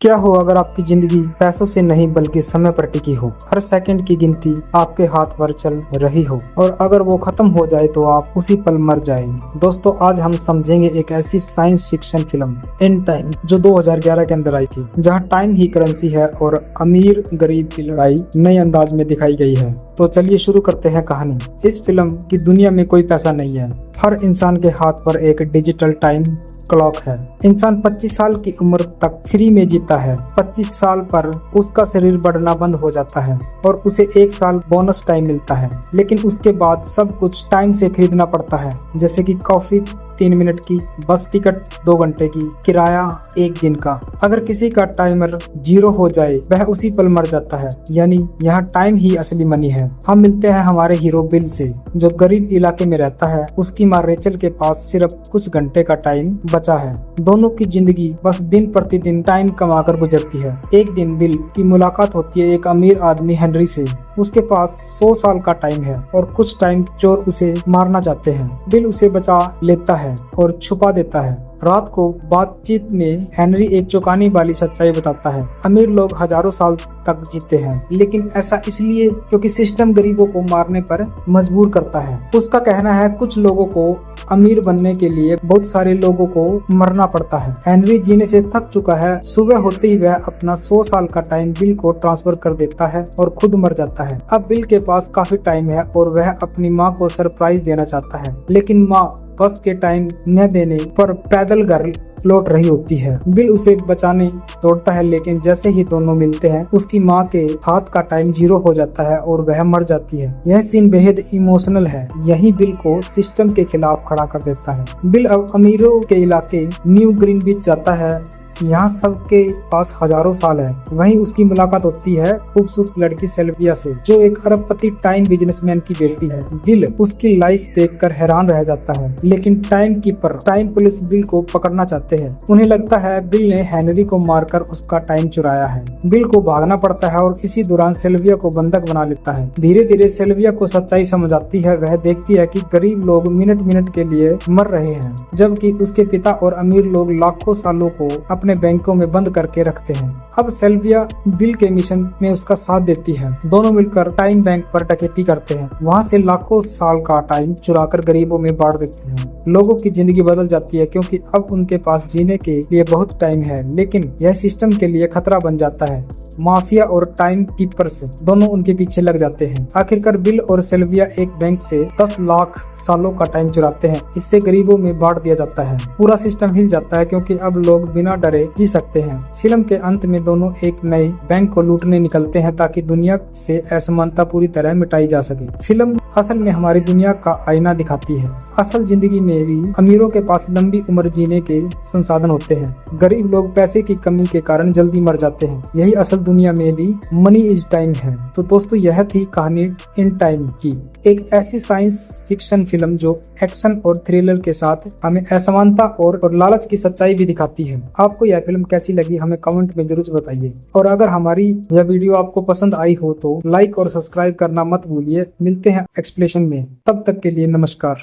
क्या हो अगर आपकी जिंदगी पैसों से नहीं बल्कि समय पर टिकी हो। हर सेकंड की गिनती आपके हाथ पर चल रही हो और अगर वो खत्म हो जाए तो आप उसी पल मर जाए। दोस्तों, आज हम समझेंगे एक ऐसी science fiction film and time जो 2011 के अंदर आई थी, जहां टाइम ही करेंसी है और अमीर गरीब की लड़ाई नए अंदाज में दिखाई गई है। तो चलिए शुरू करते हैं कहानी। इस फिल्म की दुनिया में कोई पैसा नहीं है। हर इंसान के हाथ पर एक डिजिटल टाइम क्लॉक है। इंसान 25 साल की उम्र तक फ्री में जीता है। 25 साल पर उसका शरीर बढ़ना बंद हो जाता है और उसे 1 साल बोनस टाइम मिलता है, लेकिन उसके बाद सब कुछ टाइम से खरीदना पड़ता है, जैसे कि कॉफी 3 मिनट की, बस टिकट 2 घंटे की, किराया 1 दिन का। अगर किसी का टाइमर 0 हो जाए वह उसी पल मर जाता है। यानी यहाँ टाइम ही असली मनी है। हम मिलते हैं हमारे हीरो बिल से, जो गरीब इलाके में रहता है। उसकी माँ रेचल के पास सिर्फ कुछ घंटे का टाइम बचा है। दोनों की जिंदगी बस दिन प्रतिदिन टाइम कमाकर गुजरती है। एक दिन बिल की मुलाकात होती है एक अमीर आदमी हेनरी से। उसके पास 100 साल का टाइम है और कुछ टाइम चोर उसे मारना चाहते हैं। बिल उसे बचा लेता है और छुपा देता है। रात को बातचीत में हेनरी एक चौंकाने वाली सच्चाई बताता है। अमीर लोग हजारों साल तक जीते हैं, लेकिन ऐसा इसलिए क्योंकि सिस्टम गरीबों को मारने पर मजबूर करता है। उसका कहना है कुछ लोगों को अमीर बनने के लिए बहुत सारे लोगों को मरना पड़ता है। हेनरी जीने से थक चुका है। सुबह होते ही वह अपना 100 साल का टाइम बिल को ट्रांसफर कर देता है और खुद मर जाता है। अब बिल के पास काफी टाइम है और वह अपनी माँ को सरप्राइज देना चाहता है, लेकिन माँ बस के टाइम न देने पर पैदल घर लौट रही होती है। बिल उसे बचाने दौड़ता है, लेकिन जैसे ही दोनों मिलते हैं उसकी माँ के हाथ का टाइम 0 हो जाता है और वह मर जाती है। यह सीन बेहद इमोशनल है। यही बिल को सिस्टम के खिलाफ खड़ा कर देता है। बिल अब अमीरों के इलाके न्यू ग्रीनविच जाता है। यहाँ सबके पास हजारों साल है। वहीं उसकी मुलाकात होती है खूबसूरत लड़की सेल्विया से, जो एक अरबपति टाइम बिजनेसमैन की बेटी है। बिल उसकी लाइफ देखकर हैरान रह जाता है, लेकिन time keeper time police bill को पकड़ना चाहते हैं। उन्हें लगता है बिल ने हेनरी को मारकर उसका टाइम चुराया है। बिल को भागना पड़ता है और इसी दौरान सेल्विया को बंधक बना लेता है। धीरे धीरे सेल्विया को सच्चाई समझ आती है। वह देखती है कि गरीब लोग मिनट मिनट के लिए मर रहे हैं, जबकि उसके पिता और अमीर लोग लाखों सालों को अपने बैंकों में बंद करके रखते हैं। अब सेल्विया बिल के मिशन में उसका साथ देती है। दोनों मिलकर टाइम बैंक पर डकैती करते हैं। वहां से लाखों साल का टाइम चुराकर गरीबों में बांट देते हैं। लोगों की जिंदगी बदल जाती है क्योंकि अब उनके पास जीने के लिए बहुत टाइम है, लेकिन यह सिस्टम के लिए खतरा बन जाता है। माफिया और टाइम कीपर्स दोनों उनके पीछे लग जाते हैं। आखिरकार बिल और सेल्विया एक बैंक से 10 लाख सालों का टाइम चुराते हैं। इससे गरीबों में बांट दिया जाता है। पूरा सिस्टम हिल जाता है क्योंकि अब लोग बिना डरे जी सकते हैं। फिल्म के अंत में दोनों एक नए बैंक को लूटने निकलते हैं ताकि दुनिया से असमानता पूरी तरह मिटाई जा सके। फिल्म असल में हमारी दुनिया का आईना दिखाती है। असल जिंदगी में भी अमीरों के पास लंबी उम्र जीने के संसाधन होते हैं। गरीब लोग पैसे की कमी के कारण जल्दी मर जाते हैं। यही असल दुनिया में भी मनी इज टाइम है। तो दोस्तों, यह थी कहानी इन टाइम की, एक ऐसी साइंस फिक्शन फिल्म जो एक्शन और थ्रिलर के साथ हमें असमानता और लालच की सच्चाई भी दिखाती है। आपको यह फिल्म कैसी लगी हमें कमेंट में जरूर बताइए, और अगर हमारी यह वीडियो आपको पसंद आई हो तो लाइक और सब्सक्राइब करना मत भूलिए। मिलते हैं एक्सप्लेनेशन में, तब तक के लिए नमस्कार।